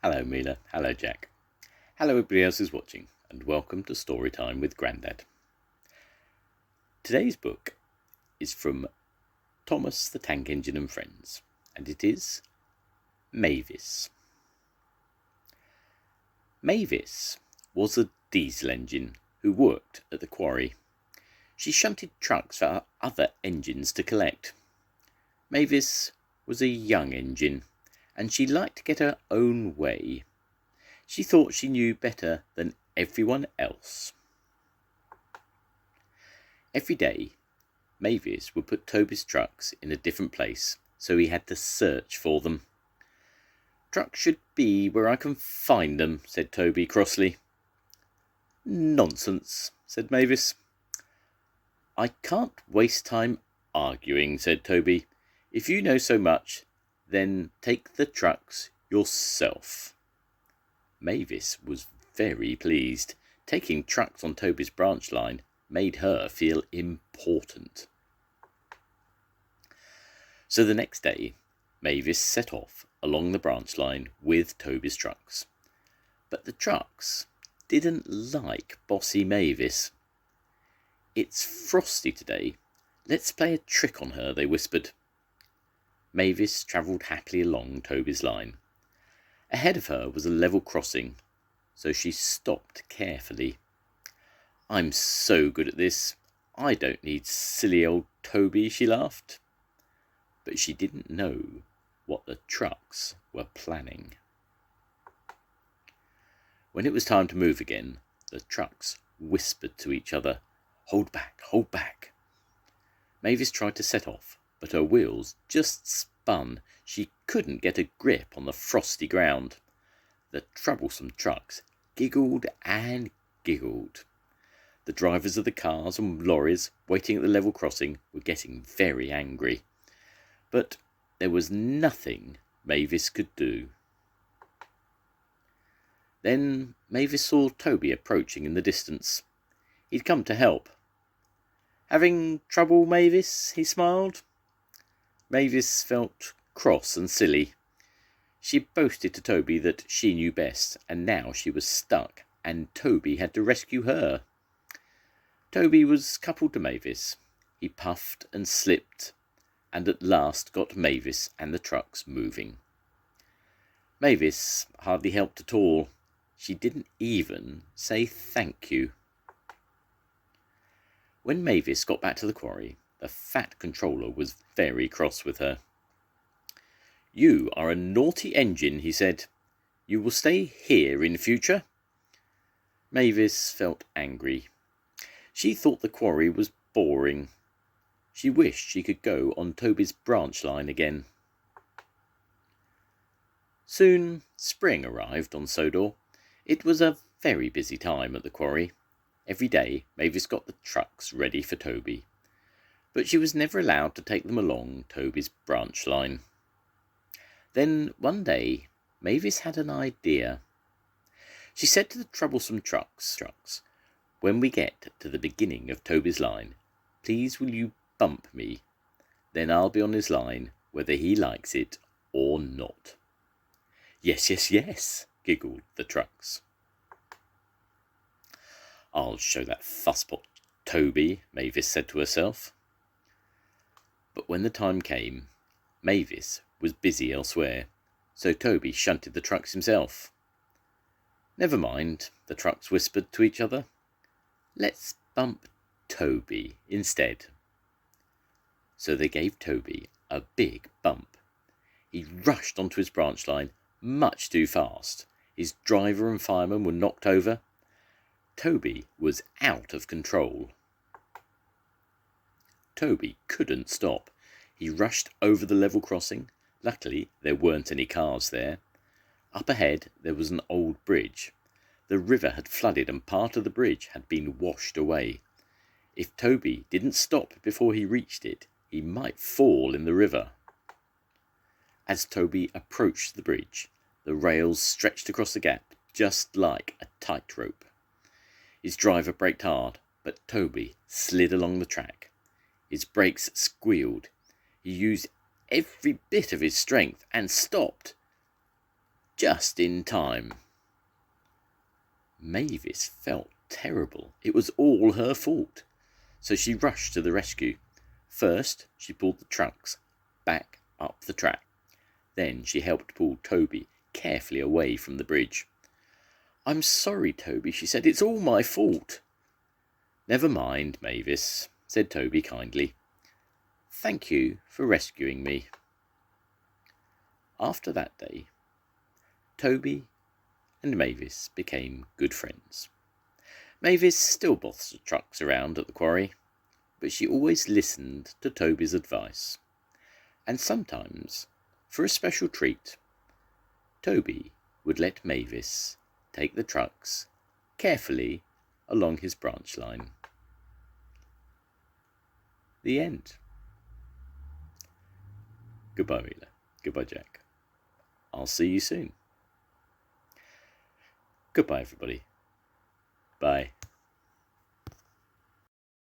Hello Mila, hello Jack. Hello everybody else who's watching, and welcome to Storytime with Grandad. Today's book is from Thomas the Tank Engine and Friends, and it is Mavis. Mavis was a diesel engine who worked at the quarry. She shunted trucks for other engines to collect. Mavis was a young engine, and she liked to get her own way. She thought she knew better than everyone else. Every day, Mavis would put Toby's trucks in a different place, so he had to search for them. "Trucks should be where I can find them," said Toby crossly. "Nonsense," said Mavis. "I can't waste time arguing," said Toby. "If you know so much, then take the trucks yourself." Mavis was very pleased. Taking trucks on Toby's branch line made her feel important. So the next day, Mavis set off along the branch line with Toby's trucks. But the trucks didn't like bossy Mavis. "It's frosty today. Let's play a trick on her," they whispered. Mavis travelled happily along Toby's line. Ahead of her was a level crossing, so she stopped carefully. "I'm so good at this, I don't need silly old Toby," she laughed. But she didn't know what the trucks were planning. When it was time to move again, the trucks whispered to each other, "Hold back, hold back." Mavis tried to set off, but her wheels just spun. She couldn't get a grip on the frosty ground. The troublesome trucks giggled and giggled. The drivers of the cars and lorries waiting at the level crossing were getting very angry. But there was nothing Mavis could do. Then Mavis saw Toby approaching in the distance. He'd come to help. "Having trouble, Mavis?" he smiled. Mavis felt cross and silly. She boasted to Toby that she knew best, and now she was stuck, and Toby had to rescue her. Toby was coupled to Mavis. He puffed and slipped, and at last got Mavis and the trucks moving. Mavis hardly helped at all. She didn't even say thank you. When Mavis got back to the quarry, the fat controller was very cross with her. "You are a naughty engine," he said. "You will stay here in future." Mavis felt angry. She thought the quarry was boring. She wished she could go on Toby's branch line again. Soon spring arrived on Sodor. It was a very busy time at the quarry. Every day Mavis got the trucks ready for Toby, but she was never allowed to take them along Toby's branch line. Then one day Mavis had an idea. She said to the troublesome trucks, "When we get to the beginning of Toby's line, please will you bump me? Then I'll be on his line whether he likes it or not." "Yes, yes, yes," giggled the trucks. "I'll show that fusspot Toby," Mavis said to herself. But when the time came, Mavis was busy elsewhere, so Toby shunted the trucks himself. "Never mind," the trucks whispered to each other. "Let's bump Toby instead." So they gave Toby a big bump. He rushed onto his branch line much too fast. His driver and fireman were knocked over. Toby was out of control. Toby couldn't stop. He rushed over the level crossing. Luckily, there weren't any cars there. Up ahead, there was an old bridge. The river had flooded and part of the bridge had been washed away. If Toby didn't stop before he reached it, he might fall in the river. As Toby approached the bridge, the rails stretched across the gap just like a tightrope. His driver braked hard, but Toby slid along the track. His brakes squealed. He used every bit of his strength and stopped. just in time. Mavis felt terrible. It was all her fault. So she rushed to the rescue. First, she pulled the trucks back up the track. Then she helped pull Toby carefully away from the bridge. "I'm sorry, Toby," she said. "It's all my fault." "Never mind, Mavis," said Toby kindly. "Thank you for rescuing me." After that day, Toby and Mavis became good friends. Mavis still bossed the trucks around at the quarry, but she always listened to Toby's advice. And sometimes, for a special treat, Toby would let Mavis take the trucks carefully along his branch line. The end. Goodbye, Mila. Goodbye, Jack. I'll see you soon. Goodbye, everybody. Bye.